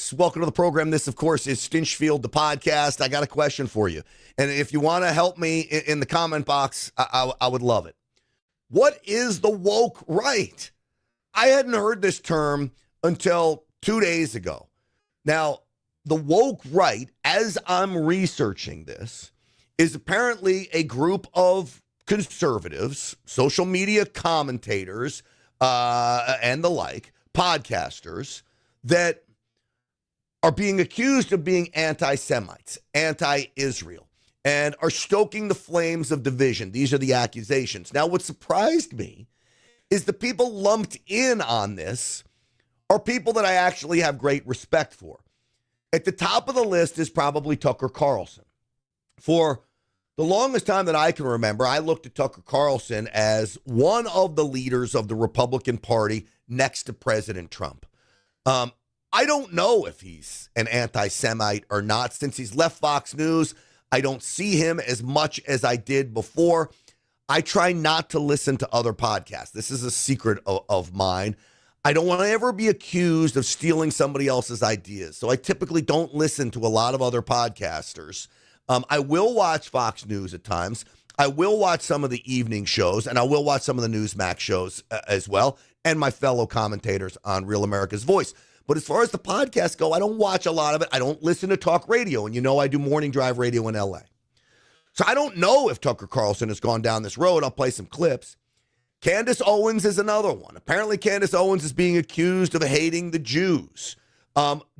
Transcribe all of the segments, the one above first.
folks. Welcome to the program. This, of course, is Stinchfield, the podcast. I got a question for you. And if you want to help me in the comment box, I would love it. What is the woke right? I hadn't heard this term until 2 days ago. Now, the woke right, as I'm researching this, is apparently a group of conservatives, social media commentators, and the like, podcasters, that are being accused of being anti-Semites, anti-Israel, and are stoking the flames of division. These are the accusations. Now, what surprised me is the people lumped in on this are people that I actually have great respect for. At the top of the list is probably Tucker Carlson. For the longest time that I can remember, I looked at Tucker Carlson as one of the leaders of the Republican Party next to President Trump. I don't know if he's an anti-Semite or not. Since he's left Fox News, I don't see him as much as I did before. I try not to listen to other podcasts. This is a secret of mine. I don't want to ever be accused of stealing somebody else's ideas. So I typically don't listen to a lot of other podcasters. I will watch Fox News at times. I will watch some of the evening shows, and I will watch some of the Newsmax shows as well, and my fellow commentators on Real America's Voice. But as far as the podcasts go, I don't watch a lot of it. I don't listen to talk radio. And you know I do morning drive radio in L.A. So I don't know if Tucker Carlson has gone down this road. I'll play some clips. Candace Owens is another one. Apparently Candace Owens is being accused of hating the Jews.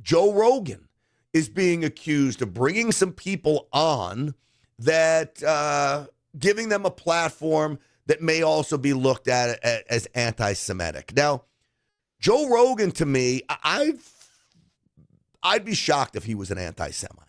Joe Rogan is being accused of bringing some people on that giving them a platform that may also be looked at as anti-Semitic. Now, Joe Rogan, to me, I'd be shocked if he was an anti-Semite.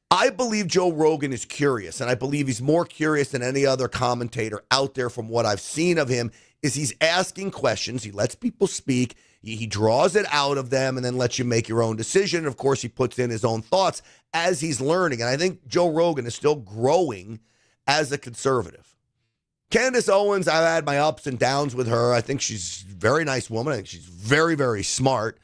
I believe Joe Rogan is curious, and I believe he's more curious than any other commentator out there from what I've seen of him, is he's asking questions. He lets people speak. He draws it out of them and then lets you make your own decision. And, of course, he puts in his own thoughts as he's learning. And I think Joe Rogan is still growing as a conservative. Candace Owens, I've had my ups and downs with her. I think she's a very nice woman. I think she's very, very smart.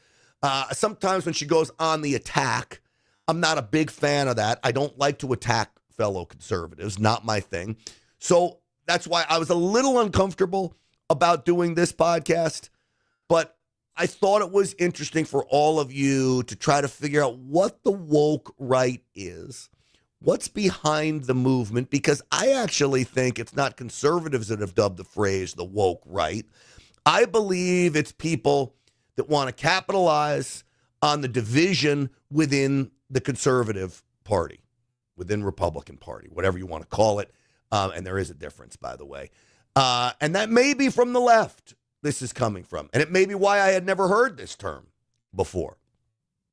Sometimes when she goes on the attack, I'm not a big fan of that. I don't like to attack fellow conservatives, not my thing. So that's why I was a little uncomfortable about doing this podcast. But I thought it was interesting for all of you to try to figure out what the woke right is. What's behind the movement? Because I actually think it's not conservatives that have dubbed the phrase the woke right. I believe it's people that want to capitalize on the division within the conservative party, within Republican Party, whatever you want to call it. And there is a difference, by the way. And that may be from the left this is coming from. And it may be why I had never heard this term before.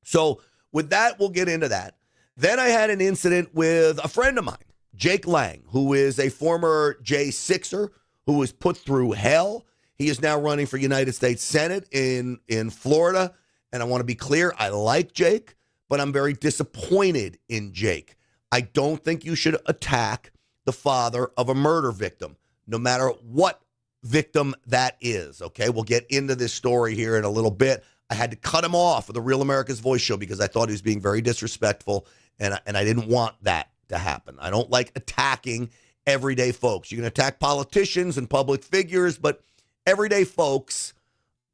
So with that, we'll get into that. Then I had an incident with a friend of mine, Jake Lange, who is a former J6'er who was put through hell. He is now running for United States Senate in Florida. And I want to be clear, I like Jake, but I'm very disappointed in Jake. I don't think you should attack the father of a murder victim, no matter what victim that is, okay? We'll get into this story here in a little bit. I had to cut him off of the Real America's Voice show because I thought he was being very disrespectful, and I didn't want that to happen. I don't like attacking everyday folks. You can attack politicians and public figures, but everyday folks,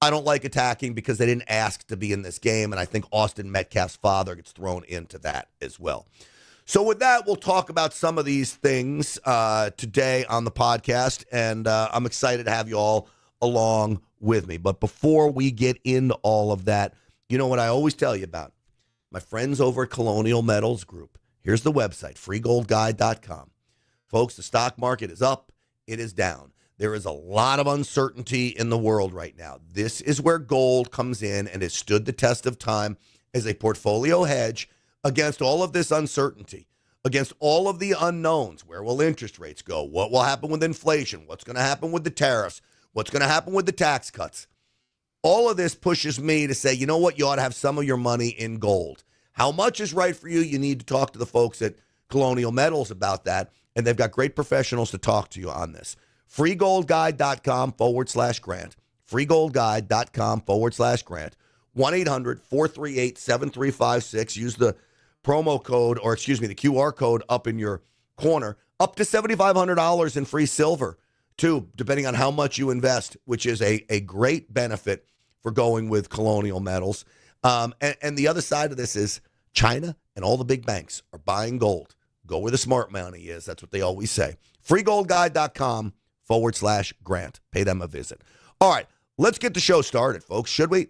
I don't like attacking because they didn't ask to be in this game, and I think Austin Metcalf's father gets thrown into that as well. So with that, we'll talk about some of these things today on the podcast, and I'm excited to have you all along with me. But before we get into all of that, you know what I always tell you about? My friends over at Colonial Metals Group. Here's the website, freegoldguide.com. Folks, the stock market is up. It is down. There is a lot of uncertainty in the world right now. This is where gold comes in and has stood the test of time as a portfolio hedge against all of this uncertainty, against all of the unknowns. Where will interest rates go? What will happen with inflation? What's going to happen with the tariffs? What's going to happen with the tax cuts? All of this pushes me to say, you know what? You ought to have some of your money in gold. How much is right for you? You need to talk to the folks at Colonial Metals about that, and they've got great professionals to talk to you on this. freegoldguide.com/grant. freegoldguide.com/grant. 1-800-438-7356. Use the promo code, or excuse me, the QR code up in your corner. Up to $7,500 in free silver, too, depending on how much you invest, which is a great benefit for going with colonial metals. And the other side of this is China and all the big banks are buying gold. Go where the smart money is. That's what they always say. freegoldguide.com/Grant. Pay them a visit. All right, let's get the show started, folks. Should we?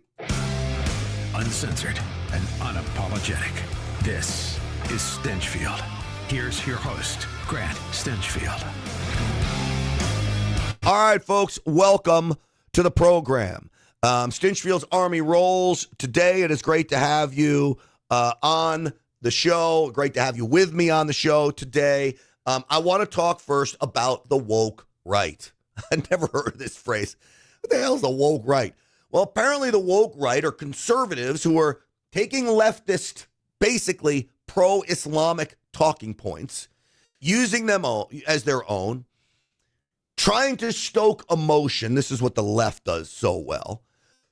Uncensored and unapologetic. This is Stinchfield. Here's your host, Grant Stinchfield. All right, folks, welcome to the program. Stinchfield's Army rolls today. It is great to have you on the show. Great to have you with me on the show today. I want to talk first about the woke right. I never heard this phrase. What the hell is the woke right? Well, apparently the woke right are conservatives who are taking leftist, basically pro-Islamic talking points, using them as their own, trying to stoke emotion. This is what the left does so well,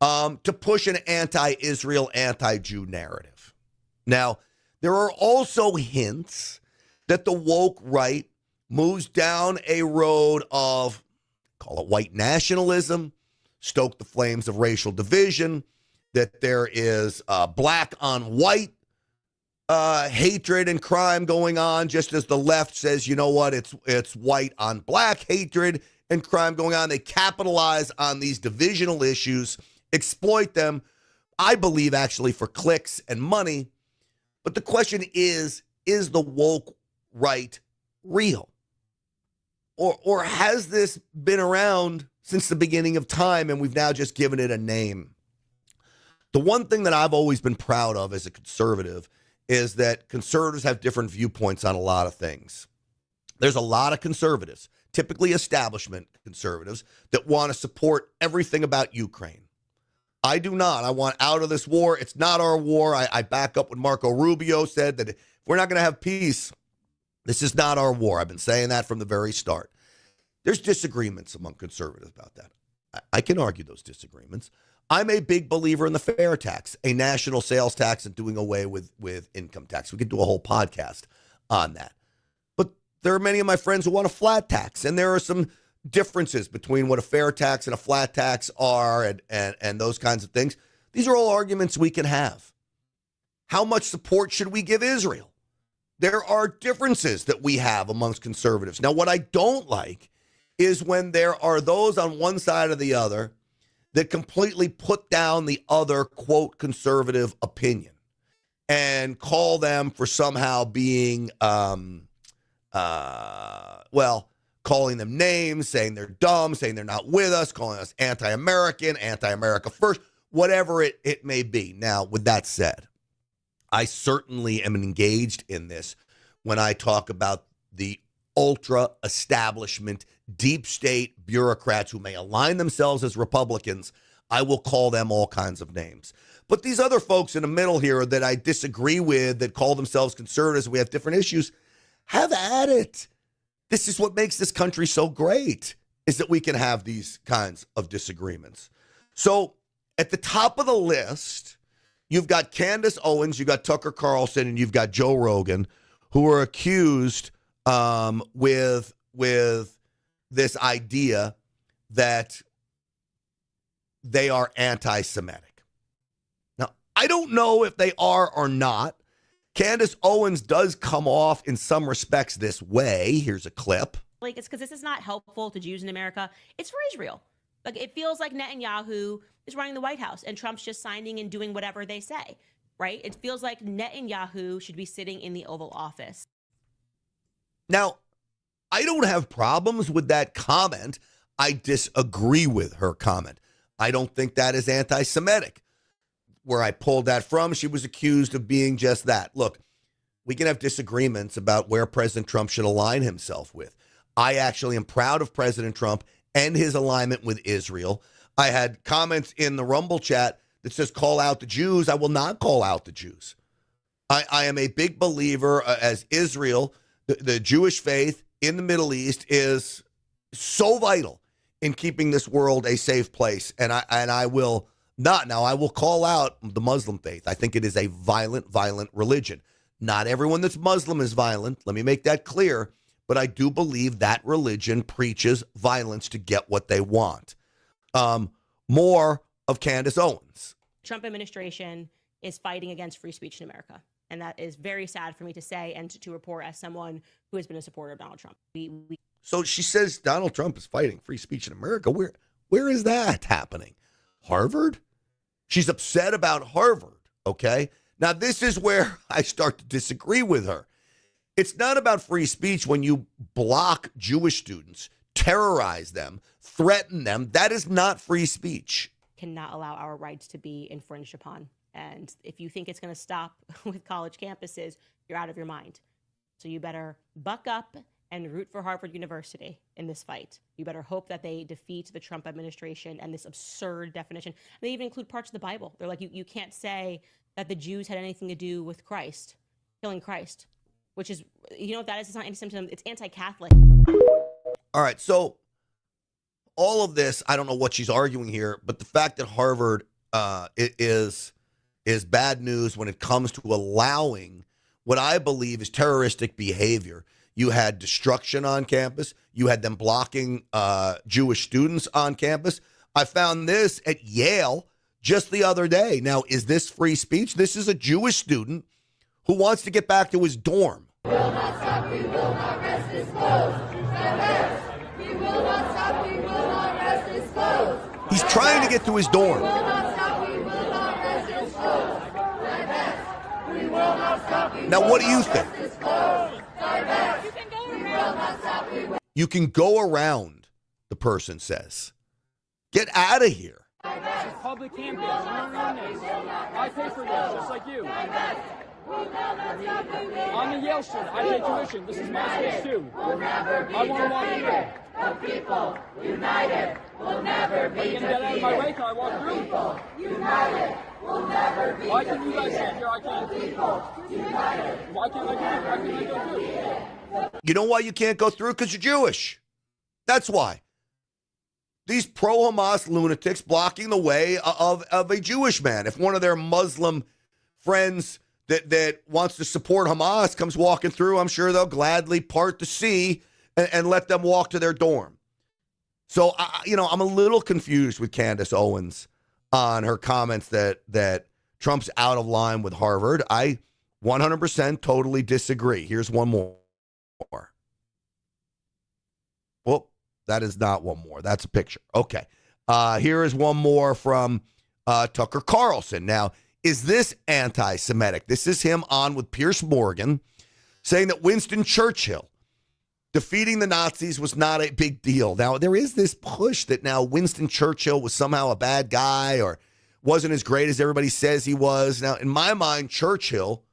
to push an anti-Israel, anti-Jew narrative. Now, there are also hints that the woke right moves down a road of, call it white nationalism, stoke the flames of racial division, that there is black on white hatred and crime going on, just as the left says, you know what, it's white on black hatred and crime going on. They capitalize on these divisional issues, exploit them, I believe, actually, for clicks and money. But the question is the woke right real? Or has this been around since the beginning of time and we've now just given it a name? The one thing that I've always been proud of as a conservative is that conservatives have different viewpoints on a lot of things. There's a lot of conservatives, typically establishment conservatives, that want to support everything about Ukraine. I do not. I want out of this war. It's not our war. I back up what Marco Rubio said, that if we're not going to have peace, this is not our war. I've been saying that from the very start. There's disagreements among conservatives about that. I can argue those disagreements. I'm a big believer in the fair tax, a national sales tax, and doing away with income tax. We could do a whole podcast on that. But there are many of my friends who want a flat tax, and there are some differences between what a fair tax and a flat tax are and those kinds of things. These are all arguments we can have. How much support should we give Israel? There are differences that we have amongst conservatives. Now, what I don't like is when there are those on one side or the other that completely put down the other, quote, conservative opinion and call them for somehow being, calling them names, saying they're dumb, saying they're not with us, calling us anti-American, anti-America first, whatever it may be. Now, with that said, I certainly am engaged in this when I talk about the ultra establishment, deep state bureaucrats who may align themselves as Republicans. I will call them all kinds of names. But these other folks in the middle here that I disagree with, that call themselves conservatives, and we have different issues, have at it. This is what makes this country so great, is that we can have these kinds of disagreements. So at the top of the list, you've got Candace, Owens, you've got Tucker Carlson, and you've got Joe Rogan, who are accused with this idea that they are anti-Semitic. Now, I don't know if they are or not. Candace Owens does come off in some respects this way. Here's a clip. Like, it's because this is not helpful to Jews in America. It's for Israel. Like, it feels like Netanyahu is running the White House and Trump's just signing and doing whatever they say, right? It feels like Netanyahu should be sitting in the Oval Office. Now, I don't have problems with that comment. I disagree with her comment. I don't think that is anti-Semitic. Where I pulled that from, she was accused of being just that. Look, we can have disagreements about where President Trump should align himself with. I actually am proud of President Trump and his alignment with Israel. I had comments in the Rumble chat that says, call out the Jews. I will not call out the Jews. I am a big believer as Israel, the Jewish faith in the Middle East is so vital in keeping this world a safe place. And I will Now, I will call out the Muslim faith. I think it is a violent religion. Not everyone that's Muslim is violent. Let me make that clear. But I do believe that religion preaches violence to get what they want. More of Candace Owens. Trump administration is fighting against free speech in America. And that is very sad for me to say and to report as someone who has been a supporter of Donald Trump. So she says Donald Trump is fighting free speech in America. Where is that happening? Harvard? She's upset about Harvard, okay? Now, this is where I start to disagree with her. It's not about free speech when you block Jewish students, terrorize them, threaten them. That is not free speech. Cannot allow our rights to be infringed upon. And if you think it's going to stop with college campuses, you're out of your mind. So you better buck up and root for Harvard University in this fight. You better hope that they defeat the Trump administration and this absurd definition. They even include parts of the Bible. They're like, you can't say that the Jews had anything to do with Christ, killing Christ, which is, you know what that is? It's not anti-Semitism, it's anti-Catholic. All right, so all of this, I don't know what she's arguing here, but the fact that Harvard is bad news when it comes to allowing what I believe is terroristic behavior. You had destruction on campus. You had them blocking Jewish students on campus. I found this at Yale just the other day. Now, is this free speech? This is a Jewish student who wants to get back to his dorm. We will not stop, we will not rest this close. We will not stop, we will not rest this close. He's trying to get to his dorm. We will not stop, we will not rest this close. We will not stop, we will Now, what do you think? You can go around, the person says. Get out of here. It's public campus. I pay for this, just like you. I'm a Yale student. I pay tuition. This is my space too. I want to walk here. The people united will never be Are you going to get out of my way? Can I walk through? People united will never be Why can you guys stand here? I can't. People united. Why can't I go? Why can't I go through? You know why you can't go through? Because you're Jewish. That's why. These pro-Hamas lunatics blocking the way of a Jewish man. If one of their Muslim friends that wants to support Hamas comes walking through, I'm sure they'll gladly part the sea and let them walk to their dorm. So, I'm a little confused with Candace Owens on her comments that Trump's out of line with Harvard. I 100% totally disagree. Here's one more. Well, that is not one more. That's a picture. Okay. Here is one more from Tucker Carlson. Now, is this anti-Semitic? This is him on with Piers Morgan saying that Winston Churchill defeating the Nazis was not a big deal. Now, there is this push that now Winston Churchill was somehow a bad guy or wasn't as great as everybody says he was. Now, in my mind, Churchill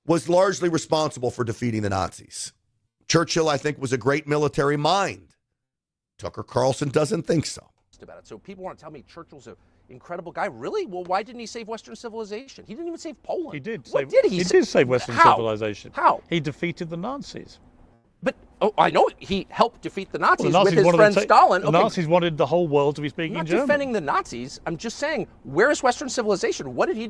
was largely responsible for defeating the Nazis. Churchill, I think, was a great military mind. Tucker Carlson doesn't think so. About it. So people want to tell me Churchill's an incredible guy. Really? Well, why didn't he save Western civilization? He didn't even save Poland. He did. What did he? He did save Western How? civilization. How? He defeated the Nazis. But I know he helped defeat the Nazis, Well, the Nazis with his friend Stalin. The Nazis wanted the whole world to be speaking I'm not German. defending the Nazis. I'm just saying, where is Western civilization? What did he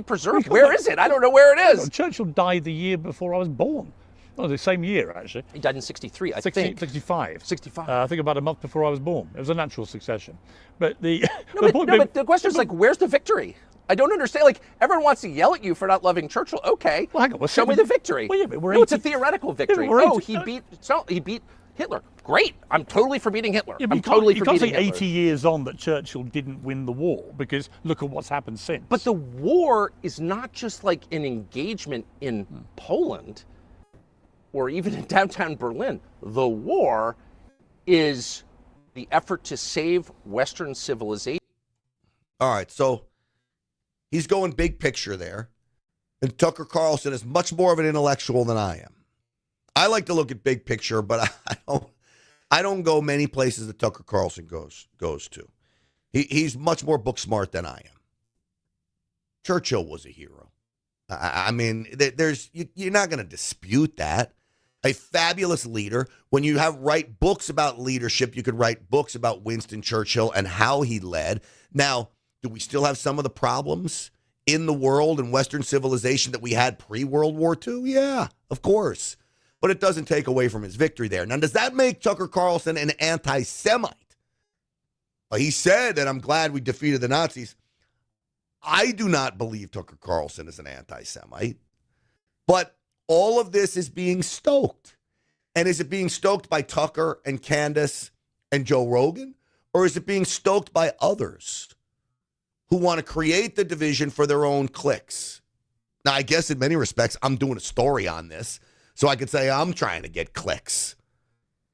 preserve? Where is it? I don't know where it is. Churchill died the year before I was born. Oh, the same year, actually. He died in 63, I think. 65. 65. I think about a month before I was born. It was a natural succession. But the but the question is, like, where's the victory? I don't understand. Like, everyone wants to yell at you for not loving Churchill. Okay, well, hang on, show me the victory. Well, yeah, but it's a theoretical victory. Yeah, he beat Hitler. Great. I'm totally for beating Hitler. Yeah, I'm totally for beating Hitler. You can't say 80 Hitler. years on that Churchill didn't win the war, because look at what's happened since. But the war is not just like an engagement in Poland or even in downtown Berlin. The war is the effort to save Western civilization. All right, so he's going big picture there. And Tucker Carlson is much more of an intellectual than I am. I like to look at big picture, but I don't go many places that Tucker Carlson goes to. He's much more book smart than I am. Churchill was a hero. I mean, you're not going to dispute that. A fabulous leader. When you write books about leadership, you could write books about Winston Churchill and how he led. Now, Do we still have some of the problems in the world and Western civilization that we had pre-World War II? Yeah, of course. But it doesn't take away from his victory there. Now, does that make Tucker Carlson an anti-Semite? Well, he said, and I'm glad we defeated the Nazis. I do not believe Tucker Carlson is an anti-Semite. But all of this is being stoked. And is it being stoked by Tucker and Candace and Joe Rogan? Or is it being stoked by others who want to create the division for their own clicks? Now, I guess in many respects, I'm doing a story on this, so I could say I'm trying to get clicks.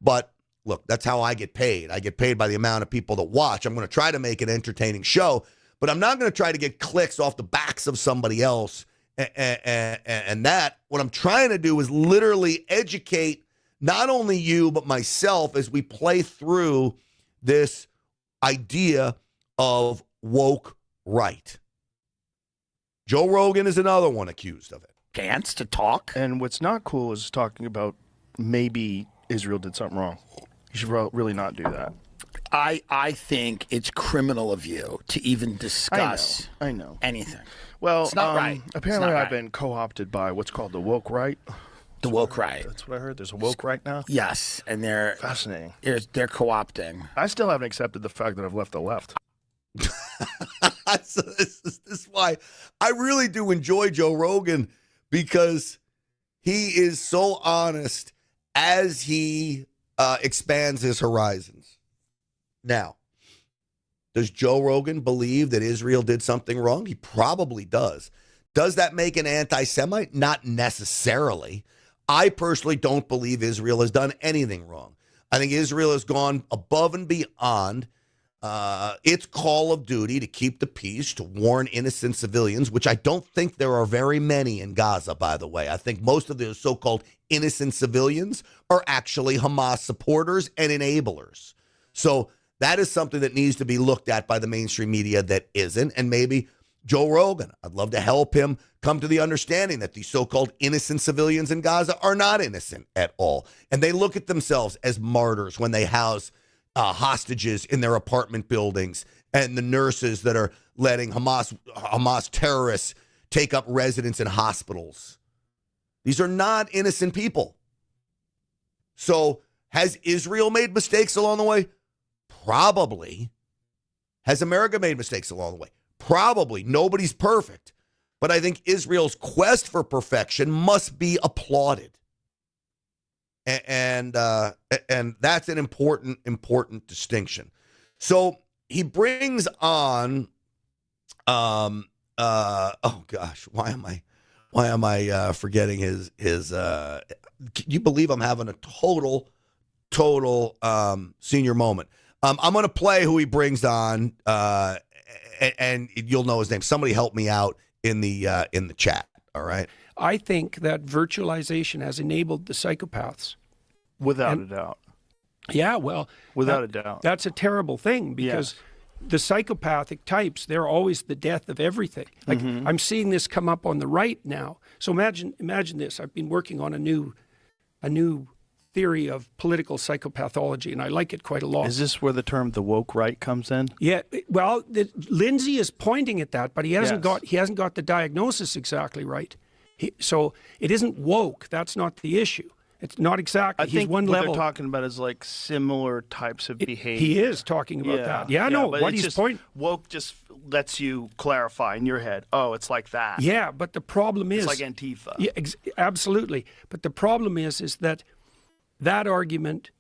But look, that's how I get paid. I get paid by the amount of people that watch. I'm going to try to make an entertaining show, but I'm not going to try to get clicks off the backs of somebody else. And that, what I'm trying to do is literally educate not only you, but myself as we play through this idea of woke right. Joe Rogan is another one accused of it. Chance to talk. And what's not cool is talking about maybe Israel did something wrong. You should really not do that. I think it's criminal of you to even discuss I know. anything. Well, It's not right. Apparently, It's not I've right. been co-opted by what's called the woke right. The woke right. That's what I heard. There's a woke right now. Yes, and they're Fascinating. they're co-opting. I still haven't accepted the fact that I've left the left. So this is why I really do enjoy Joe Rogan, because he is so honest as he expands his horizons. Now, does Joe Rogan believe that Israel did something wrong? He probably does. Does that make an anti-Semite? Not necessarily. I personally don't believe Israel has done anything wrong. I think Israel has gone above and beyond its call of duty to keep the peace, to warn innocent civilians, which I don't think there are very many in Gaza, by the way. I think most of the so-called innocent civilians are actually Hamas supporters and enablers. So that is something that needs to be looked at by the mainstream media that isn't. And maybe Joe Rogan, I'd love to help him come to the understanding that these so-called innocent civilians in Gaza are not innocent at all. And they look at themselves as martyrs when they house hostages in their apartment buildings, and the nurses that are letting Hamas terrorists take up residence in hospitals. These are not innocent people. So has Israel made mistakes along the way? Probably. Has America made mistakes along the way? Probably. Nobody's perfect. But I think Israel's quest for perfection must be applauded. And that's an important distinction. So he brings on, oh gosh, why am I forgetting his? Can you believe I'm having a total senior moment? I'm going to play who he brings on, and you'll know his name. Somebody help me out in the chat. All right. I think that virtualization has enabled the psychopaths. Without a doubt. Yeah, well. Without a doubt. That's a terrible thing, because the psychopathic types, they're always the death of everything. Like, I'm seeing this come up on the right now. So imagine this. I've been working on a new theory of political psychopathology, and I like it quite a lot. Is this where the term the woke right comes in? Yeah, well, Lindsay is pointing at that, but he hasn't got the diagnosis exactly right. So it isn't woke. That's not the issue. It's not exactly. I think one what level. they're talking about is like similar types of behavior. He is talking about that. Yeah, no. But What it's he's just, woke just lets you clarify in your head. Oh, it's like that. Yeah, but the problem is it's like Antifa. Yeah, absolutely. But the problem is that argument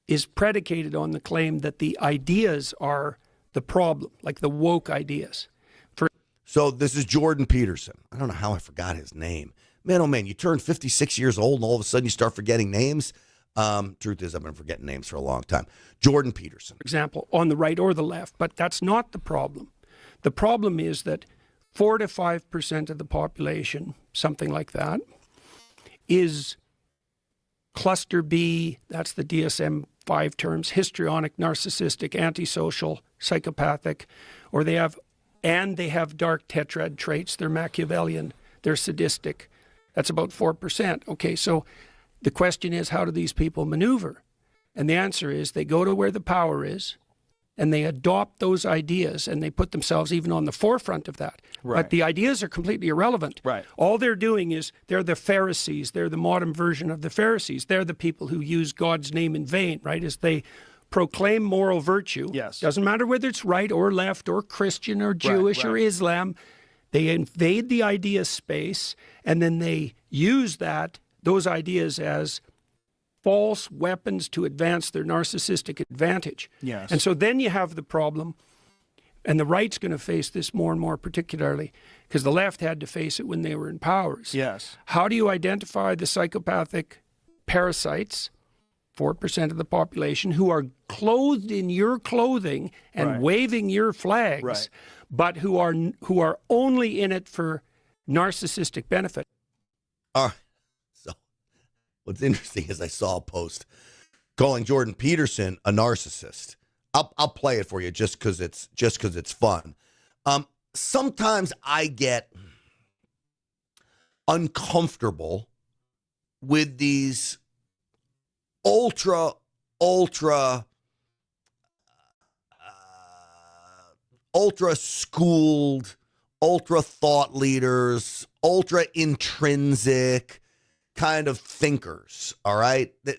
is predicated on the claim that the ideas are the problem, like the woke ideas. So this is Jordan Peterson. I don't know how I forgot his name. Man, oh man, you turn 56 years old and all of a sudden you start forgetting names. Truth is, I've been forgetting names for a long time. Jordan Peterson. For example, on the right or the left, but that's not the problem. The problem is that 4 to 5% of the population, something like that, is cluster B, that's the DSM-5 terms, histrionic, narcissistic, antisocial, psychopathic, or they have dark tetrad traits. They're Machiavellian, they're sadistic. That's about 4%. Okay, so the question is, how do these people maneuver? And the answer is they go to where the power is, and they adopt those ideas and they put themselves even on the forefront of that. Right. But the ideas are completely irrelevant. Right. All they're doing is they're the Pharisees. They're the modern version of the Pharisees. They're the people who use God's name in vain, right? As they proclaim moral virtue. Yes. Doesn't matter whether it's right or left or Christian or Jewish or Islam. They invade the idea space and then they use those ideas as false weapons to advance their narcissistic advantage. Yes. And so then you have the problem, and the right's going to face this more and more particularly, because the left had to face it when they were in powers. Yes. How do you identify the psychopathic parasites, 4% of the population, who are clothed in your clothing and waving your flags, but who are only in it for narcissistic benefit? What's interesting is I saw a post calling Jordan Peterson a narcissist. I'll play it for you just because it's fun. Sometimes I get uncomfortable with these ultra schooled, ultra thought leaders, ultra intrinsic kind of thinkers, all right? It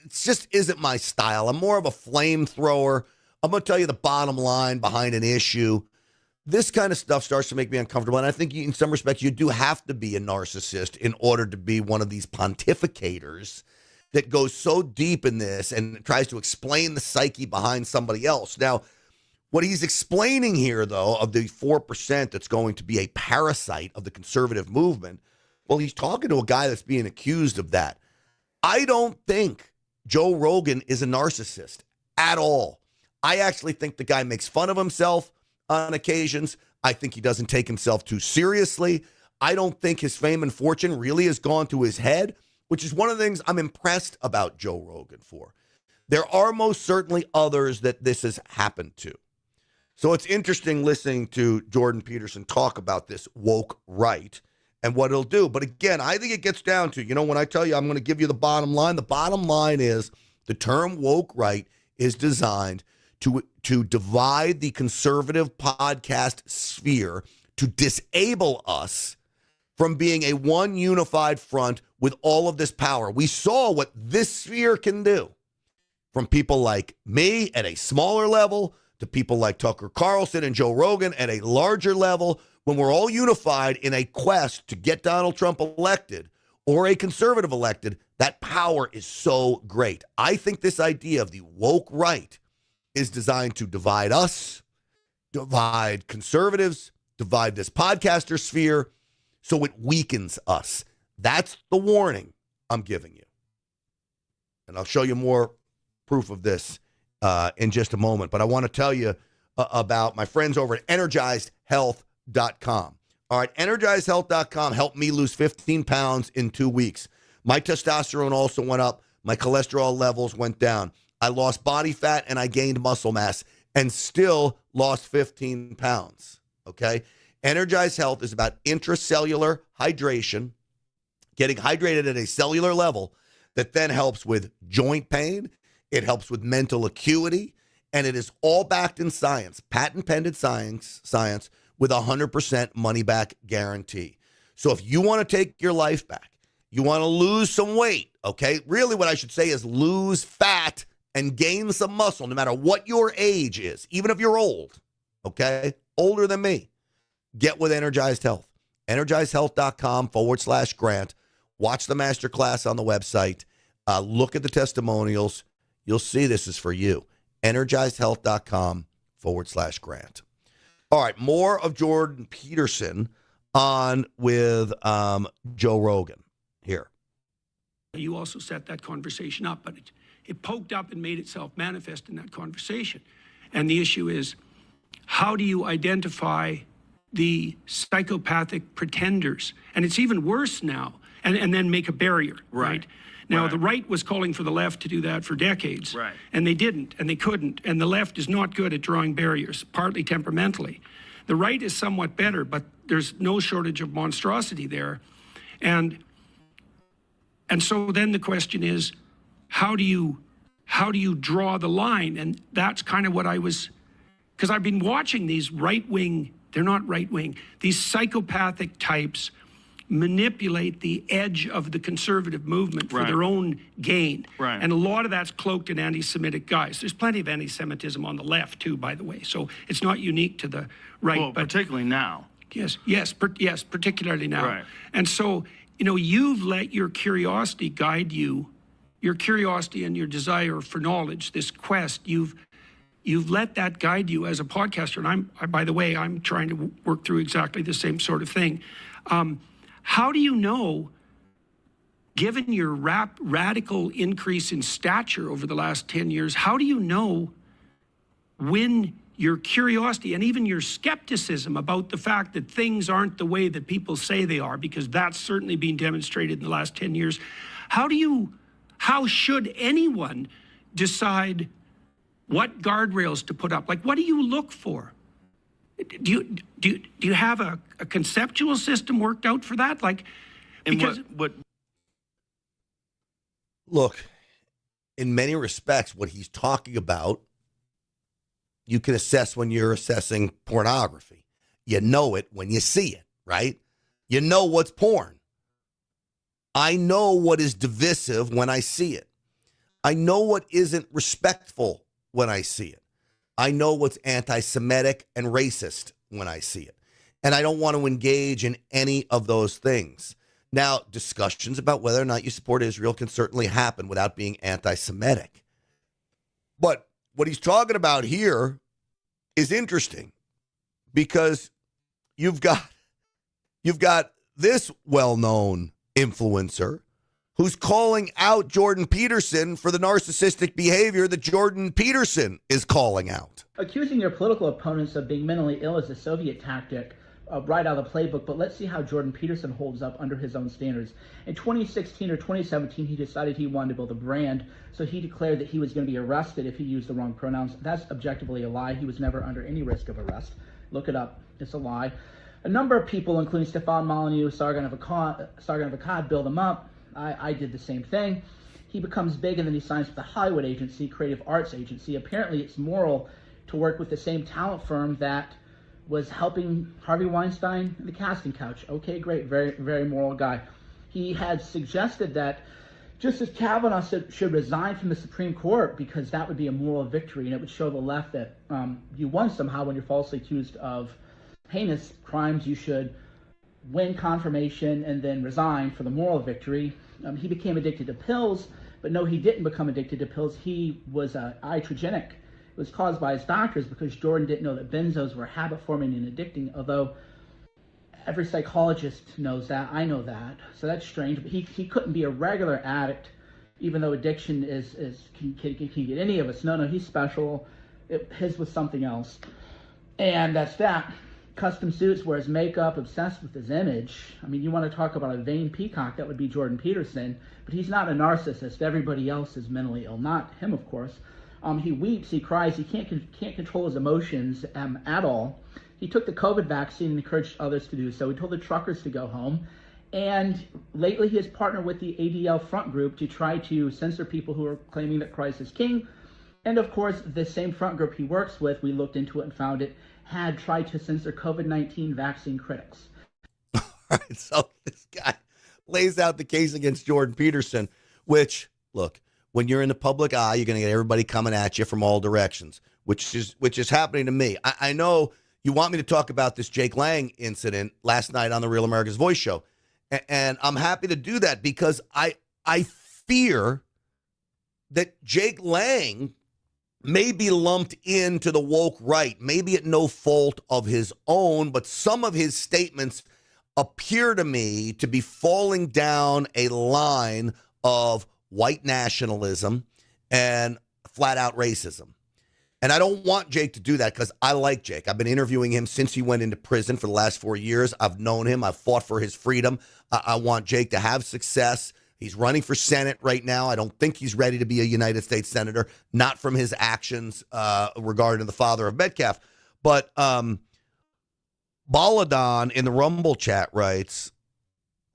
just isn't my style. I'm more of a flamethrower. I'm going to tell you the bottom line behind an issue. This kind of stuff starts to make me uncomfortable, and I think in some respects you do have to be a narcissist in order to be one of these pontificators that goes so deep in this and tries to explain the psyche behind somebody else. Now, what he's explaining here, though, of the 4% that's going to be a parasite of the conservative movement, well, he's talking to a guy that's being accused of that. I don't think Joe Rogan is a narcissist at all. I actually think the guy makes fun of himself on occasions. I think he doesn't take himself too seriously. I don't think his fame and fortune really has gone to his head, which is one of the things I'm impressed about Joe Rogan for. There are most certainly others that this has happened to. So it's interesting listening to Jordan Peterson talk about this woke right and what it'll do. But again, I think it gets down to, when I tell you I'm going to give you the bottom line is the term woke right is designed to divide the conservative podcast sphere, to disable us from being a one unified front with all of this power. We saw what this sphere can do, from people like me at a smaller level to people like Tucker Carlson and Joe Rogan at a larger level. When we're all unified in a quest to get Donald Trump elected or a conservative elected, that power is so great. I think this idea of the woke right is designed to divide us, divide conservatives, divide this podcaster sphere, so it weakens us. That's the warning I'm giving you. And I'll show you more proof of this in just a moment. But I want to tell you about my friends over at EnergizedHealth.com. All right, EnergizedHealth.com helped me lose 15 pounds in 2 weeks. My testosterone also went up. My cholesterol levels went down. I lost body fat and I gained muscle mass and still lost 15 pounds, okay? Energized Health is about intracellular hydration, getting hydrated at a cellular level that then helps with joint pain. It helps with mental acuity, and it is all backed in science, patent-pending science with 100% money-back guarantee. So if you want to take your life back, you want to lose some weight, okay? Really what I should say is lose fat and gain some muscle, no matter what your age is, even if you're old, okay? Older than me. Get with Energized Health. EnergizedHealth.com/Grant. Watch the masterclass on the website. Look at the testimonials. You'll see this is for you. EnergizedHealth.com/Grant. All right, more of Jordan Peterson on with Joe Rogan here. You also set that conversation up, but it poked up and made itself manifest in that conversation. And the issue is, how do you identify the psychopathic pretenders? And it's even worse now, and then make a barrier, right? Now, the right was calling for the left to do that for decades, and they didn't, and they couldn't. And the left is not good at drawing barriers, partly temperamentally. The right is somewhat better, but there's no shortage of monstrosity there. And so then the question is, how do you draw the line? And that's kind of what I was because I've been watching these right-wing, they're not right-wing, these psychopathic types manipulate the edge of the conservative movement for their own gain. Right. And a lot of that's cloaked in anti-Semitic guys. There's plenty of anti-Semitism on the left too, by the way. So it's not unique to the right. Well, but particularly now. Yes, particularly now. Right. And so, you've let your curiosity guide you, your curiosity and your desire for knowledge, this quest, you've let that guide you as a podcaster. And by the way, I'm trying to work through exactly the same sort of thing. How do you know, given your radical increase in stature over the last 10 years, how do you know when your curiosity and even your skepticism about the fact that things aren't the way that people say they are, because that's certainly been demonstrated in the last 10 years, how should anyone decide what guardrails to put up? Like, what do you look for? Do you have a conceptual system worked out for that? Like, because look, in many respects, what he's talking about, you can assess when you're assessing pornography. You know it when you see it, right? You know what's porn. I know what is divisive when I see it. I know what isn't respectful when I see it. I know what's anti-Semitic and racist when I see it. And I don't want to engage in any of those things. Now, discussions about whether or not you support Israel can certainly happen without being anti-Semitic. But what he's talking about here is interesting, because you've got this well-known influencer who's calling out Jordan Peterson for the narcissistic behavior that Jordan Peterson is calling out. Accusing your political opponents of being mentally ill is a Soviet tactic right out of the playbook, but let's see how Jordan Peterson holds up under his own standards. In 2016 or 2017, he decided he wanted to build a brand, so he declared that he was going to be arrested if he used the wrong pronouns. That's objectively a lie. He was never under any risk of arrest. Look it up. It's a lie. A number of people, including Stefan Molyneux, Sargon of Akkad, build him up. I did the same thing. He becomes big, and then he signs with a Hollywood agency, creative arts agency. Apparently, it's moral to work with the same talent firm that was helping Harvey Weinstein in the casting couch. Okay, great, very, very moral guy. He had suggested that Justice Kavanaugh should resign from the Supreme Court because that would be a moral victory, and it would show the left that you won somehow when you're falsely accused of heinous crimes. You should win confirmation and then resign for the moral victory. He became addicted to pills, but no, he didn't become addicted to pills. He was iatrogenic. It was caused by his doctors because Jordan didn't know that benzos were habit-forming and addicting, although every psychologist knows that. I know that. So that's strange. But he couldn't be a regular addict, even though addiction can get any of us. No, he's special. His was something else. And that's that. Custom suits, wears makeup, obsessed with his image. I mean, you want to talk about a vain peacock, that would be Jordan Peterson. But he's not a narcissist. Everybody else is mentally ill. Not him, of course. He weeps, he cries, he can't control his emotions at all. He took the COVID vaccine and encouraged others to do so. He told the truckers to go home. And lately he has partnered with the ADL front group to try to censor people who are claiming that Christ is king. And of course, the same front group he works with, we looked into it and found it, had tried to censor COVID-19 vaccine critics. All right, so this guy lays out the case against Jordan Peterson, which, look, when you're in the public eye, you're going to get everybody coming at you from all directions, which is happening to me. I know you want me to talk about this Jake Lange incident last night on the Real America's Voice show, and I'm happy to do that because I fear that Jake Lange may be lumped into the woke right, maybe at no fault of his own, but some of his statements appear to me to be falling down a line of white nationalism and flat out racism. And I don't want Jake to do that because I like Jake. I've been interviewing him since he went into prison for the last 4 years. I've known him. I've fought for his freedom. I want Jake to have success. He's running for Senate right now. I don't think he's ready to be a United States Senator, not from his actions regarding the father of Metcalf. But Baladon in the Rumble chat writes,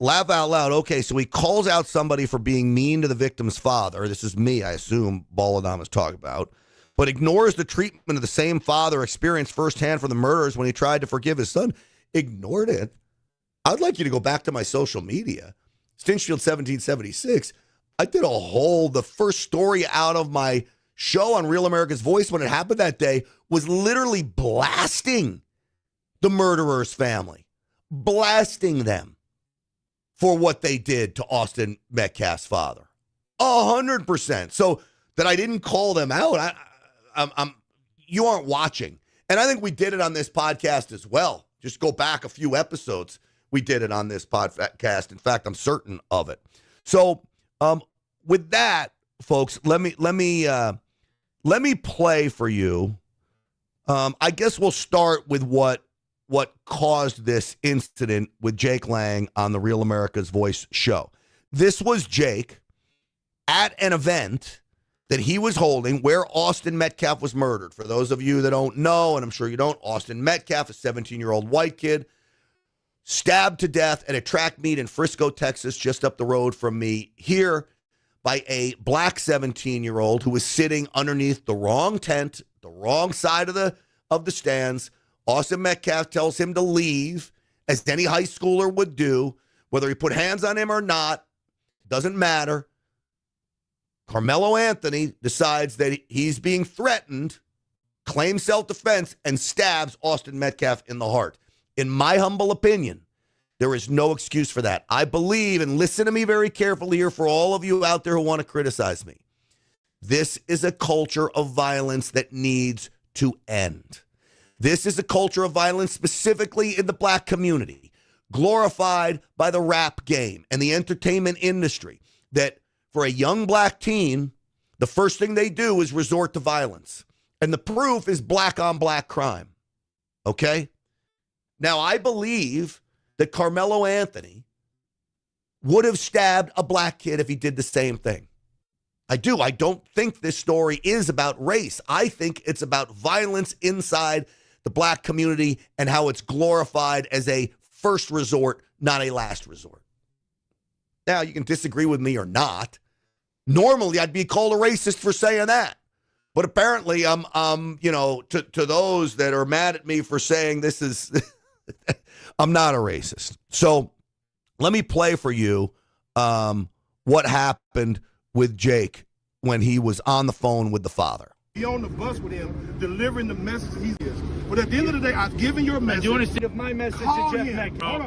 laugh out loud. Okay, so he calls out somebody for being mean to the victim's father. This is me, I assume Baladon is talking about. but ignores the treatment of the same father experienced firsthand from the murderers when he tried to forgive his son. Ignored it. I'd like you to go back to my social media. Stinchfield 1776. I did the first story out of my show on Real America's Voice when it happened that day was literally blasting the murderer's family, blasting them for what they did to Austin Metcalf's father. 100%. So that I didn't call them out, you aren't watching. And I think we did it on this podcast as well. Just go back a few episodes. We did it on this podcast. In fact, I'm certain of it. So with that, folks, let me play for you. I guess we'll start with what caused this incident with Jake Lange on the Real America's Voice show. This was Jake at an event that he was holding where Austin Metcalf was murdered. For those of you that don't know, and I'm sure you don't, Austin Metcalf, a 17-year-old white kid, stabbed to death at a track meet in Frisco, Texas, just up the road from me here, by a black 17-year-old who was sitting underneath the wrong tent, the wrong side of the stands. Austin Metcalf tells him to leave, as any high schooler would do. Whether he put hands on him or not, doesn't matter. Carmelo Anthony decides that he's being threatened, claims self-defense, and stabs Austin Metcalf in the heart. In my humble opinion, there is no excuse for that. I believe, and listen to me very carefully here for all of you out there who want to criticize me, this is a culture of violence that needs to end. This is a culture of violence specifically in the black community, glorified by the rap game and the entertainment industry, that for a young black teen, the first thing they do is resort to violence. And the proof is black on black crime. Okay? Now, I believe that Carmelo Anthony would have stabbed a black kid if he did the same thing. I do. I don't think this story is about race. I think it's about violence inside the black community and how it's glorified as a first resort, not a last resort. Now, you can disagree with me or not. Normally, I'd be called a racist for saying that. But apparently, I'm to those that are mad at me for saying this is, I'm not a racist. So let me play for you what happened with Jake when he was on the phone with the father. Be on the bus with him, delivering the message he is. But at the end of the day, I've given your message. Do you want to see if my message to Jeff Metcalf?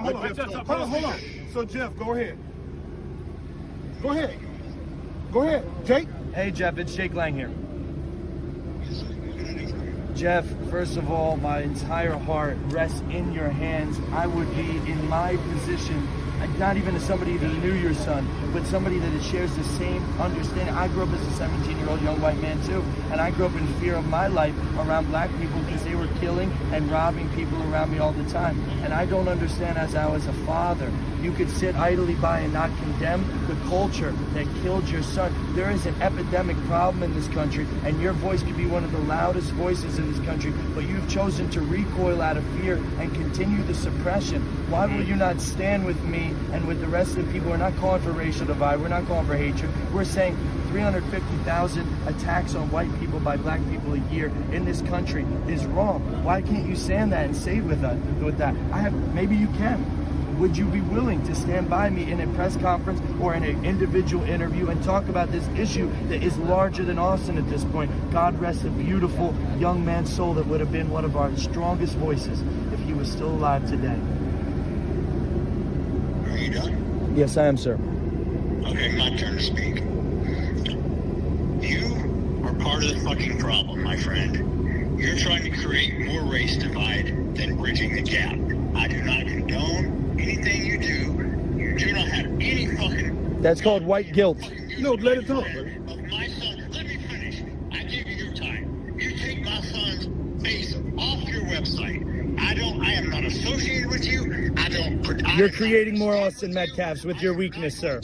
Hold on. So, Jeff, go ahead. Go ahead, Jake. Hey, Jeff, it's Jake Lange here. Jeff, first of all, my entire heart rests in your hands. I would be in my position, not even as somebody that knew your son, but somebody that shares the same understanding. I grew up as a 17-year-old young white man too, and I grew up in fear of my life around black people because they were killing and robbing people around me all the time. And I don't understand, as I was a father, you could sit idly by and not condemn the culture that killed your son. There is an epidemic problem in this country, and your voice could be one of the loudest voices in this country, but you've chosen to recoil out of fear and continue the suppression. Why will you not stand with me and with the rest of the people? We're not calling for racial divide. We're not calling for hatred. We're saying 350,000 attacks on white people by black people a year in this country is wrong. Why can't you stand that and say with that? Maybe you can. Would you be willing to stand by me in a press conference or in an individual interview and talk about this issue that is larger than Austin at this point? God rest a beautiful young man's soul that would have been one of our strongest voices if he was still alive today. Are you done? Yes, I am, sir. Okay, my turn to speak. You are part of the fucking problem, my friend. You're trying to create more race divide than bridging the gap. I do not condone anything you do. You do not have any fucking... That's called white guilt. No, let it talk. Of my son. Let me finish. I give you your time. You take my son's face off your website. I am not associated with you. You're creating more Austin Metcalfs with your weakness, sir.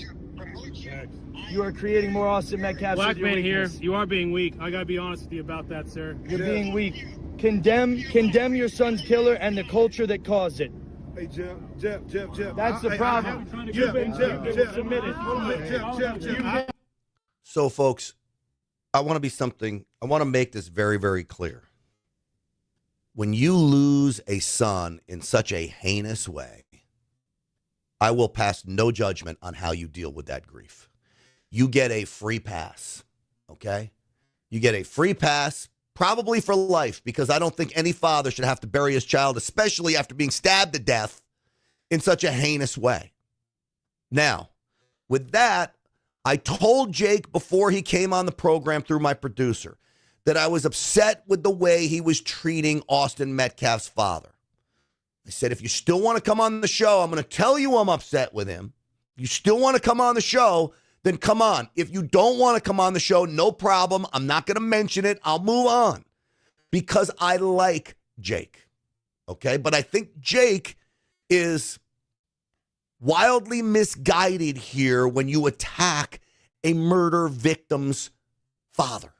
You are creating more Austin Metcalfs with your weakness. Black man here, you are being weak. I gotta be honest with you about that, sir. You're being weak. Condemn your son's killer and the culture that caused it. Hey, Jeff. That's the problem. You've been submitted. So, folks, I want to make this very, very clear. When you lose a son in such a heinous way, I will pass no judgment on how you deal with that grief. You get a free pass, okay? You get a free pass, probably for life, because I don't think any father should have to bury his child, especially after being stabbed to death in such a heinous way. Now, with that, I told Jake before he came on the program through my producer that I was upset with the way he was treating Austin Metcalf's father. I said, if you still want to come on the show, I'm going to tell you I'm upset with him. If you still want to come on the show, then come on. If you don't want to come on the show, no problem. I'm not going to mention it. I'll move on because I like Jake. Okay? But I think Jake is wildly misguided here when you attack a murder victim's father.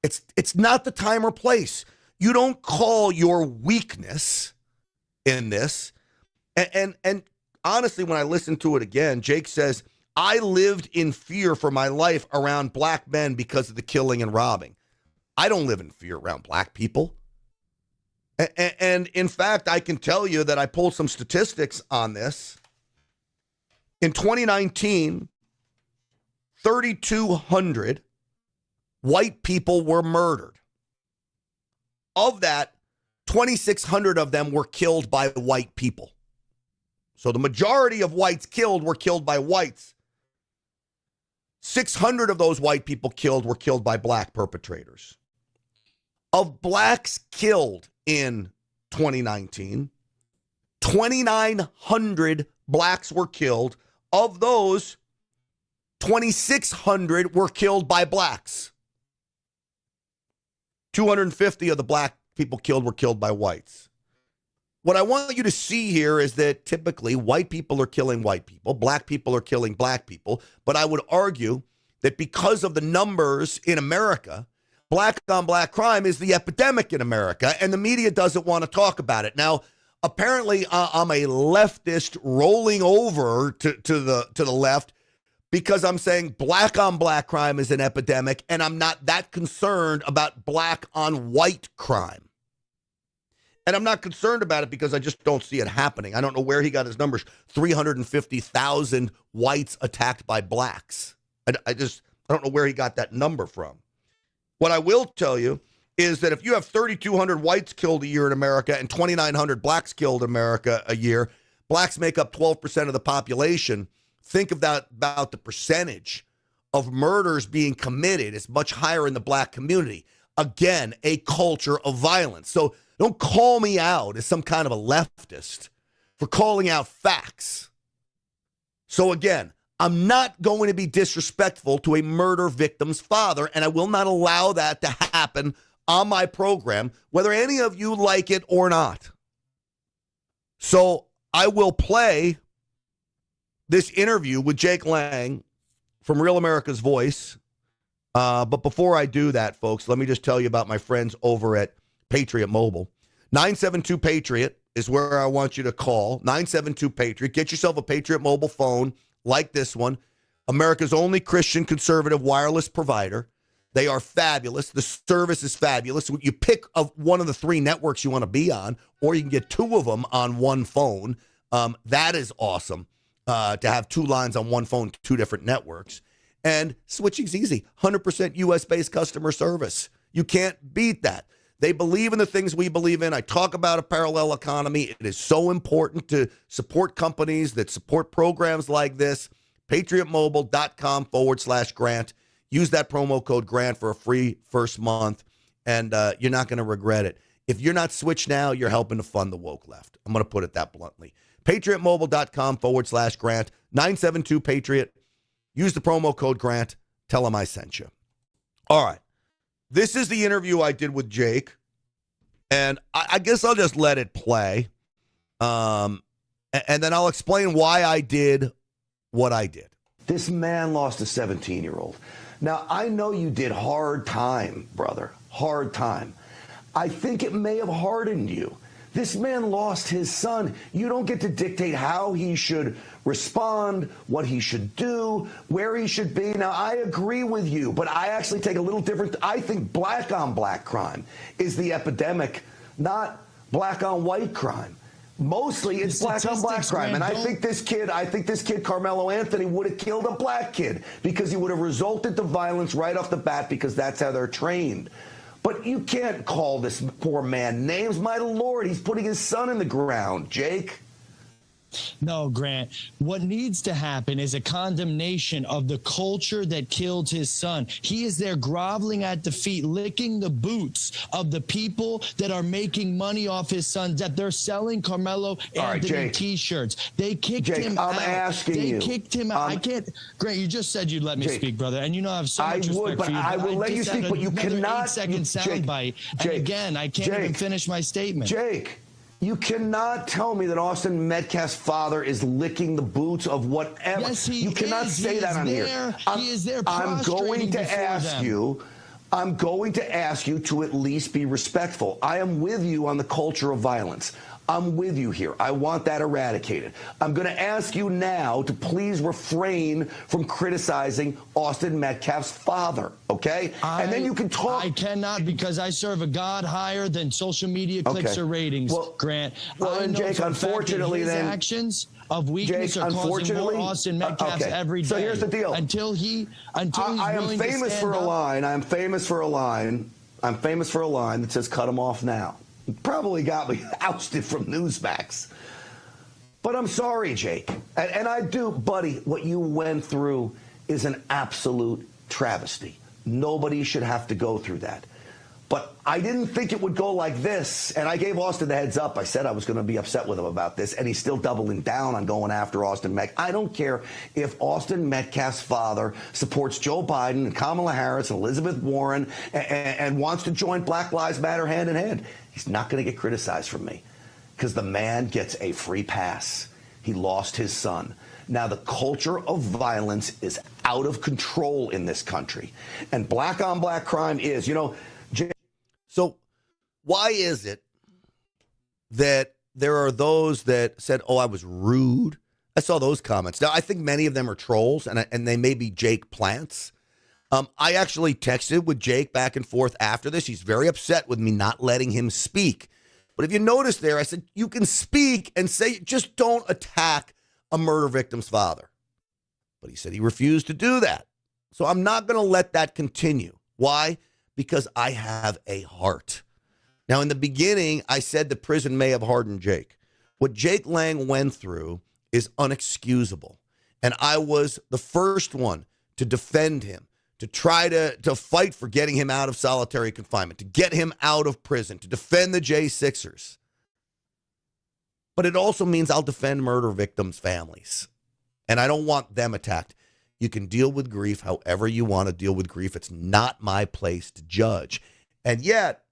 It's not the time or place. You don't call your weakness in this. And honestly, when I listen to it again, Jake says, I lived in fear for my life around black men because of the killing and robbing. I don't live in fear around black people. And in fact, I can tell you that I pulled some statistics on this. In 2019, 3,200 white people were murdered. Of that, 2,600 of them were killed by white people. So the majority of whites killed were killed by whites. 600 of those white people killed were killed by black perpetrators. Of blacks killed in 2019, 2,900 blacks were killed. Of those, 2,600 were killed by blacks. 250 of the black people killed were killed by whites. What I want you to see here is that typically white people are killing white people, black people are killing black people, but I would argue that because of the numbers in America, black on black crime is the epidemic in America, and the media doesn't want to talk about it. Now, apparently I'm a leftist rolling over to the left because I'm saying black on black crime is an epidemic, and I'm not that concerned about black on white crime. And I'm not concerned about it because I just don't see it happening. I don't know where he got his numbers. 350,000 whites attacked by blacks. I don't know where he got that number from. What I will tell you is that if you have 3,200 whites killed a year in America and 2,900 blacks killed in America a year, blacks make up 12% of the population. Think of that, about the percentage of murders being committed is much higher in the black community. Again, a culture of violence. So don't call me out as some kind of a leftist for calling out facts. So again, I'm not going to be disrespectful to a murder victim's father, and I will not allow that to happen on my program, whether any of you like it or not. So I will play this interview with Jake Lange from Real America's Voice. But before I do that, folks, let me just tell you about my friends over at Patriot Mobile. 972-PATRIOT is where I want you to call. 972-PATRIOT. Get yourself a Patriot Mobile phone like this one. America's only Christian conservative wireless provider. They are fabulous. The service is fabulous. You pick one of the three networks you want to be on, or you can get two of them on one phone. That is awesome to have two lines on one phone, two different networks. And switching's easy. 100% U.S.-based customer service. You can't beat that. They believe in the things we believe in. I talk about a parallel economy. It is so important to support companies that support programs like this. PatriotMobile.com/Grant. Use that promo code Grant for a free first month, and you're not going to regret it. If you're not switched now, you're helping to fund the woke left. I'm going to put it that bluntly. PatriotMobile.com/Grant. 972-PATRIOT. Use the promo code Grant. Tell them I sent you. All right. This is the interview I did with Jake, and I guess I'll just let it play, and then I'll explain why I did what I did. This man lost a 17-year-old. Now, I know you did hard time, brother, hard time. I think it may have hardened you This man lost his son. You don't get to dictate how he should respond, what he should do, where he should be. Now, I agree with you, but I actually take a little different. I think black on black crime is the epidemic, not black on white crime. Mostly it's black on black crime. And I think this kid, Carmelo Anthony, would have killed a black kid because he would have resulted to violence right off the bat because that's how they're trained. But you can't call this poor man names. My Lord, he's putting his son in the ground, Jake. No, Grant. What needs to happen is a condemnation of the culture that killed his son. He is there groveling at the feet, licking the boots of the people that are making money off his son, that they're selling Carmelo Anthony T-shirts. They kicked him out. They kicked him out. I can't. Grant, you just said you'd let me speak, brother, and you know I have so much respect for you. I will let you speak, but you cannot. 8-second soundbite, and again, I can't even finish my statement. Jake. You cannot tell me that Austin Metcalf's father is licking the boots of whatever. Yes, he you cannot is. say that on here. He is there. I'm going to ask you. I'm going to ask you to at least be respectful. I am with you on the culture of violence. I'm with you here. I want that eradicated. I'm going to ask you now to please refrain from criticizing Austin Metcalf's father, okay? And then you can talk. I cannot, because I serve a God higher than social media clicks or ratings, Grant. Well, and Jake, unfortunately, his then actions of weakness are causing more Austin Metcalfs every day. So here's the deal. Until he's I am famous for a line. I'm famous for a line that says "cut him off now." Probably got me ousted from Newsmax. But I'm sorry, Jake. And I do, buddy, what you went through is an absolute travesty. Nobody should have to go through that. But I didn't think it would go like this. And I gave Austin the heads up. I said I was going to be upset with him about this. And he's still doubling down on going after Austin Metcalf. I don't care if Austin Metcalf's father supports Joe Biden and Kamala Harris and Elizabeth Warren and wants to join Black Lives Matter hand in hand. He's not going to get criticized from me because the man gets a free pass. He lost his son. Now, the culture of violence is out of control in this country. And black on black crime is, So why is it that there are those that said, oh, I was rude? I saw those comments. Now, I think many of them are trolls, and they may be Jake plants. I actually texted with Jake back and forth after this. He's very upset with me not letting him speak. But if you notice there, I said, you can speak and say, just don't attack a murder victim's father. But he said he refused to do that. So I'm not going to let that continue. Why? Because I have a heart. Now, in the beginning, I said the prison may have hardened Jake. What Jake Lange went through is unexcusable. And I was the first one to defend him, to try to fight for getting him out of solitary confinement, to get him out of prison, to defend the J6'ers. But it also means I'll defend murder victims' families. And I don't want them attacked. You can deal with grief however you want to deal with grief. It's not my place to judge. And yet,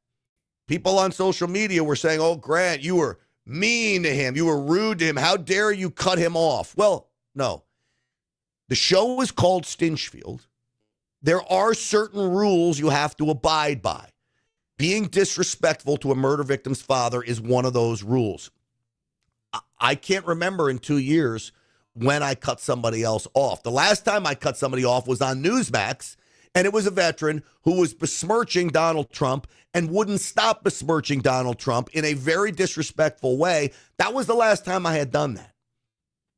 people on social media were saying, oh, Grant, you were mean to him. You were rude to him. How dare you cut him off? Well, no. The show was called Stinchfield. There are certain rules you have to abide by. Being disrespectful to a murder victim's father is one of those rules. I can't remember in 2 years when I cut somebody else off. The last time I cut somebody off was on Newsmax, and it was a veteran who was besmirching Donald Trump and wouldn't stop besmirching Donald Trump in a very disrespectful way. That was the last time I had done that.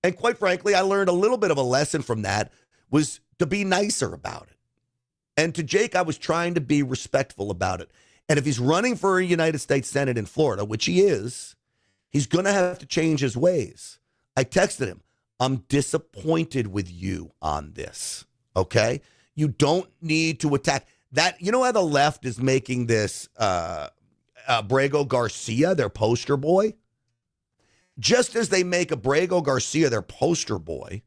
And quite frankly, I learned a little bit of a lesson from that, was to be nicer about it. And to Jake, I was trying to be respectful about it. And if he's running for a United States Senate in Florida, which he is, he's going to have to change his ways. I texted him, I'm disappointed with you on this, okay? You don't need to attack. That. You know how the left is making this Abrego Garcia their poster boy? Just as they make Abrego Garcia their poster boy,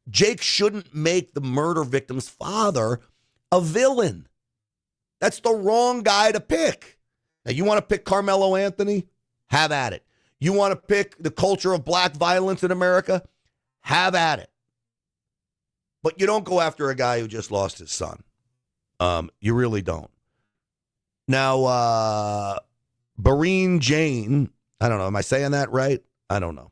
Jake shouldn't make the murder victim's father a villain. That's the wrong guy to pick. Now, you want to pick Carmelo Anthony? Have at it. You want to pick the culture of black violence in America? Have at it. But you don't go after a guy who just lost his son. You really don't. Now, Bareen Jane I don't know. Am I saying that right? I don't know.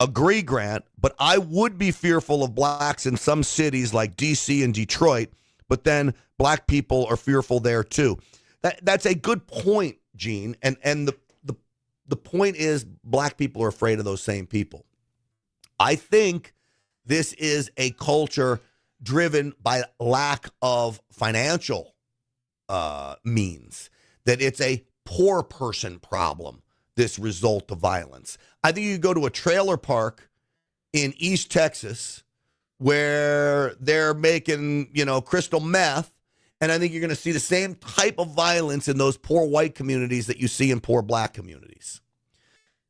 Agree, Grant, but I would be fearful of blacks in some cities like D.C. and Detroit, but then black people are fearful there too. That's a good point, Gene. And the point is black people are afraid of those same people. I think this is a culture driven by lack of financial means, that it's a poor person problem, this result of violence. I think you go to a trailer park in East Texas where they're making, crystal meth, and I think you're going to see the same type of violence in those poor white communities that you see in poor black communities.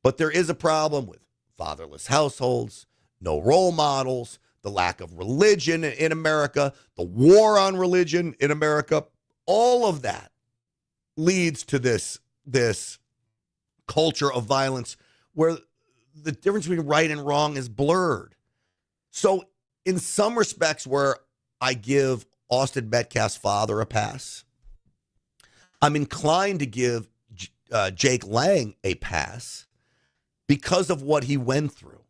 But there is a problem with fatherless households, no role models, the lack of religion in America, the war on religion in America. All of that leads to this culture of violence where the difference between right and wrong is blurred. So in some respects where I give Austin Metcalf's father a pass, I'm inclined to give Jake Lange a pass because of what he went through.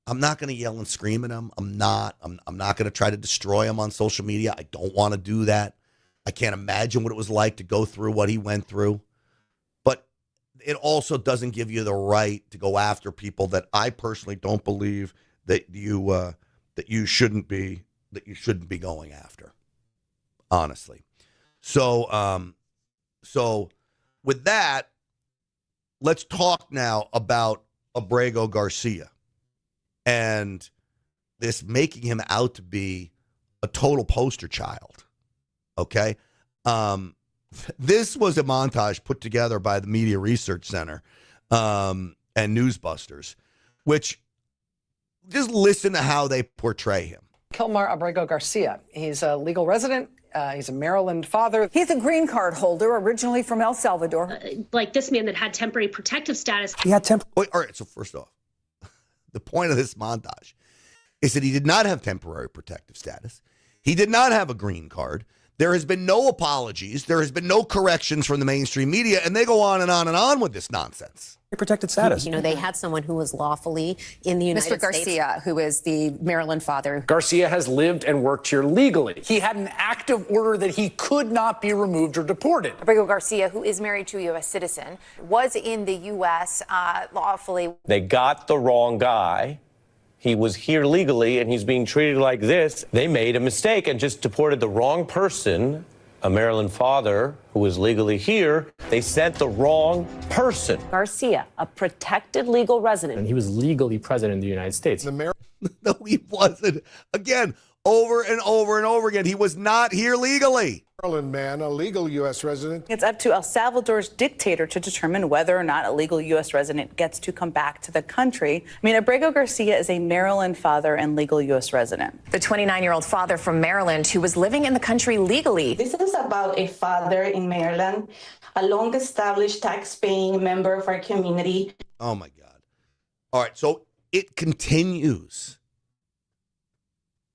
I'm not going to yell and scream at him. I'm not going to try to destroy him on social media. I don't want to do that. I can't imagine what it was like to go through what he went through. But it also doesn't give you the right to go after people that I personally don't believe that you shouldn't be going after. Honestly. So with that, let's talk now about Abrego Garcia and this making him out to be a total poster child. Okay. This was a montage put together by the Media Research Center and Newsbusters, which just listen to how they portray him. Kilmar Abrego Garcia. He's a legal resident. He's a Maryland father. He's a green card holder, originally from El Salvador. Like this man that had temporary protective status. He had all right. So first off, the point of this montage is that he did not have temporary protective status. He did not have a green card. There has been no apologies. There has been no corrections from the mainstream media, and they go on and on and on with this nonsense. Protected status. They had someone who was lawfully in the United States. Mr. Garcia, who is the Maryland father. Garcia has lived and worked here legally. He had an active order that he could not be removed or deported. Abrego Garcia, who is married to a U.S. citizen, was in the U.S. Lawfully. They got the wrong guy. He was here legally, and he's being treated like this. They made a mistake and just deported the wrong person, a Maryland father who was legally here. They sent the wrong person. Garcia, a protected legal resident. And he was legally present in the United States. No, he wasn't. Again, over and over and over again, he was not here legally. Maryland man, a legal U.S. resident. It's up to El Salvador's dictator to determine whether or not a legal U.S. resident gets to come back to the country. I mean, Abrego Garcia is a Maryland father and legal U.S. resident. The 29-year-old father from Maryland who was living in the country legally. This is about a father in Maryland, a long-established tax-paying member of our community. Oh, my God. All right, so it continues.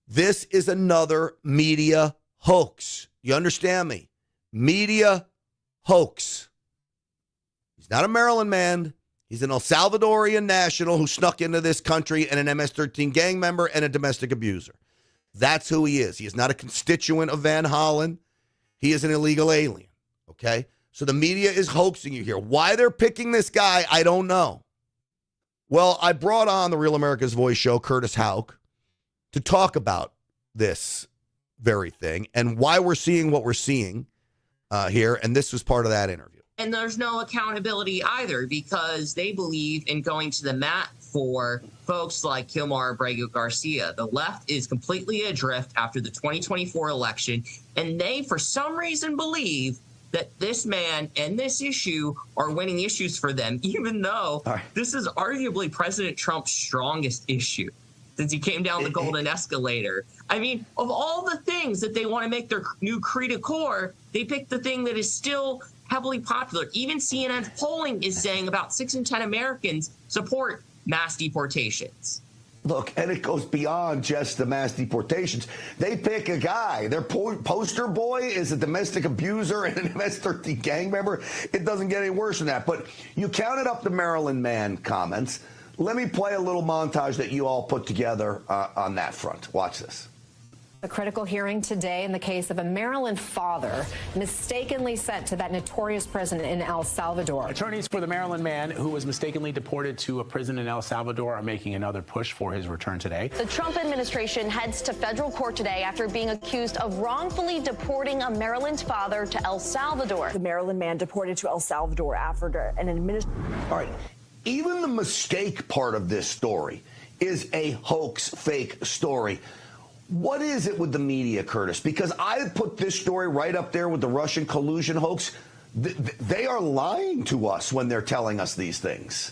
This is another media hoax. You understand me? Media hoax. He's not a Maryland man. He's an El Salvadorian national who snuck into this country and an MS-13 gang member and a domestic abuser. That's who he is. He is not a constituent of Van Hollen. He is an illegal alien. Okay? So the media is hoaxing you here. Why they're picking this guy, I don't know. Well, I brought on the Real America's Voice show, Curtis Houck, to talk about this very thing and why we're seeing what we're seeing here. And this was part of that interview. And there's no accountability either because they believe in going to the mat for folks like Kilmar Abrego Garcia. The left is completely adrift after the 2024 election, and they, for some reason, believe that this man and this issue are winning issues for them, even though this is arguably President Trump's strongest issue since he came down the golden escalator. I mean, of all the things that they want to make their new creed of core, they picked the thing that is still heavily popular. Even CNN's polling is saying about 6 in 10 Americans support mass deportations. Look, and it goes beyond just the mass deportations. They pick a guy. Their poster boy is a domestic abuser and an MS-13 gang member. It doesn't get any worse than that. But you counted up the Maryland man comments. Let me play a little montage that you all put together on that front. Watch this. A critical hearing today in the case of a Maryland father mistakenly sent to that notorious prison in El Salvador. Attorneys for the Maryland man who was mistakenly deported to a prison in El Salvador are making another push for his return today. The Trump administration heads to federal court today after being accused of wrongfully deporting a Maryland father to El Salvador. The Maryland man deported to El Salvador after an administration. All right. Even the mistake part of this story is a hoax, fake story. What is it with the media, Curtis? Because I put this story right up there with the Russian collusion hoax. They are lying to us when they're telling us these things.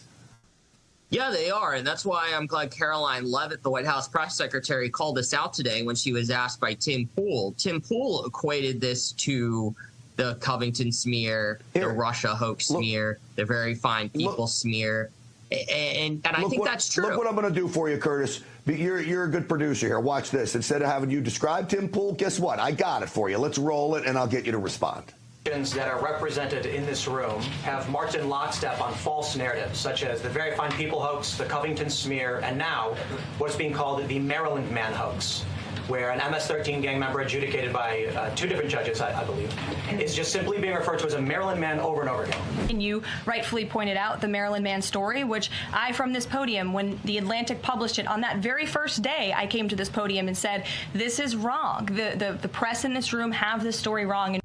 Yeah, they are. And that's why I'm glad Caroline Leavitt, the White House press secretary, called this out today when she was asked by Tim Pool. Tim Pool equated this to the Covington smear, the Russia hoax smear, the Very Fine People smear. And I think that's true. Look what I'm going to do for you, Curtis. You're a good producer here. Watch this. Instead of having you describe Tim Pool, guess what? I got it for you. Let's roll it, and I'll get you to respond. That are represented in this room have marched in lockstep on false narratives, such as the Very Fine People hoax, the Covington smear, and now what's being called the Maryland man hoax, where an MS-13 gang member adjudicated by two different judges, I believe, is just simply being referred to as a Maryland man over and over again. And you rightfully pointed out the Maryland man story, which I, from this podium, when The Atlantic published it, on that very first day, I came to this podium and said, this is wrong. The press in this room have this story wrong. And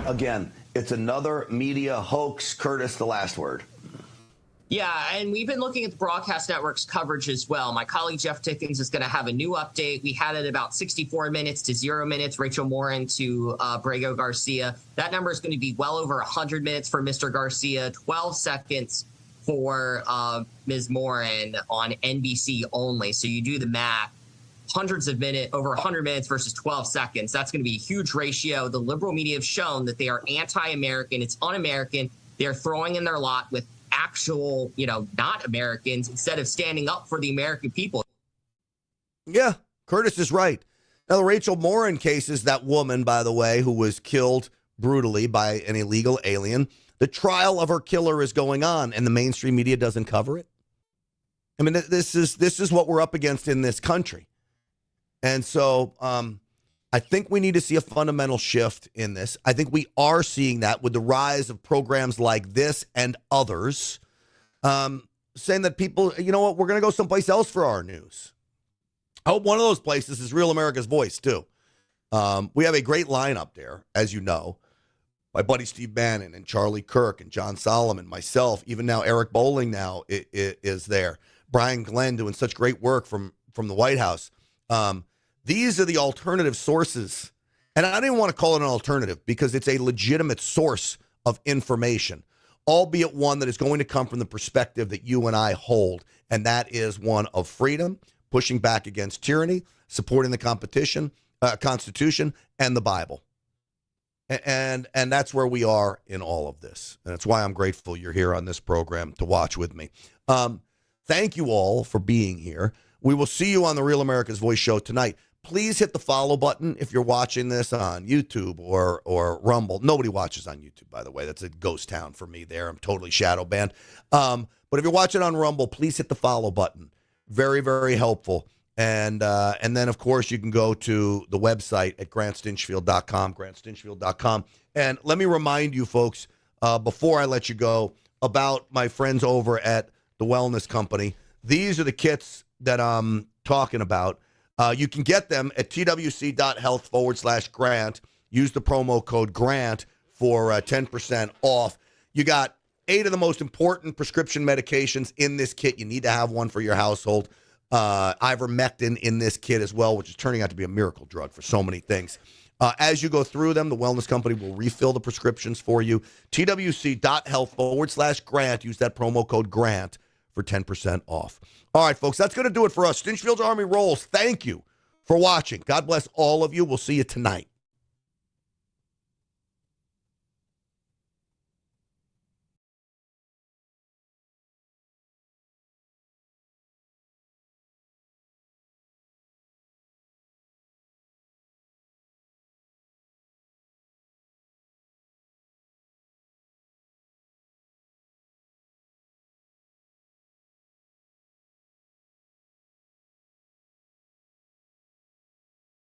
again, it's another media hoax. Curtis, the last word. Yeah, and we've been looking at the broadcast network's coverage as well. My colleague Jeff Dickens is going to have a new update. We had it about 64 minutes to 0 minutes, Rachel Morin to Brago Garcia. That number is going to be well over 100 minutes for Mr. Garcia, 12 seconds for Ms. Morin on NBC only. So you do the math, hundreds of minutes, over 100 minutes versus 12 seconds. That's going to be a huge ratio. The liberal media have shown that they are anti-American. It's un-American. They're throwing in their lot with actual, not Americans instead of standing up for the American people. Yeah, Curtis is right. Now, the Rachel Morin case is that woman, by the way, who was killed brutally by an illegal alien. The trial of her killer is going on, and the mainstream media doesn't cover it. I mean, this is what we're up against in this country. And so I think we need to see a fundamental shift in this. I think we are seeing that with the rise of programs like this and others, saying that people, you know what, we're going to go someplace else for our news. I hope one of those places is Real America's Voice, too. We have a great lineup there, as you know. My buddy Steve Bannon and Charlie Kirk and John Solomon, myself, even now Eric Bolling now is there. Brian Glenn doing such great work from the White House. These are the alternative sources. And I didn't want to call it an alternative because it's a legitimate source of information, albeit one that is going to come from the perspective that you and I hold. And that is one of freedom, pushing back against tyranny, supporting the Constitution, and the Bible. And that's where we are in all of this. And that's why I'm grateful you're here on this program to watch with me. Thank you all for being here. We will see you on the Real America's Voice show tonight. Please hit the follow button if you're watching this on YouTube or Rumble. Nobody watches on YouTube, by the way. That's a ghost town for me there. I'm totally shadow banned. But if you're watching on Rumble, please hit the follow button. Very, very helpful. And then, of course, you can go to the website at grantstinchfield.com, And let me remind you, folks, before I let you go, about my friends over at the Wellness Company. These are the kits that I'm talking about. You can get them at twc.health/grant. Use the promo code GRANT for 10% off. You got 8 of the most important prescription medications in this kit. You need to have one for your household. Ivermectin in this kit as well, which is turning out to be a miracle drug for so many things. As you go through them, the Wellness Company will refill the prescriptions for you. twc.health/grant. Use that promo code GRANT for 10% off. All right, folks, that's going to do it for us. Stinchfield's Army rolls. Thank you for watching. God bless all of you. We'll see you tonight.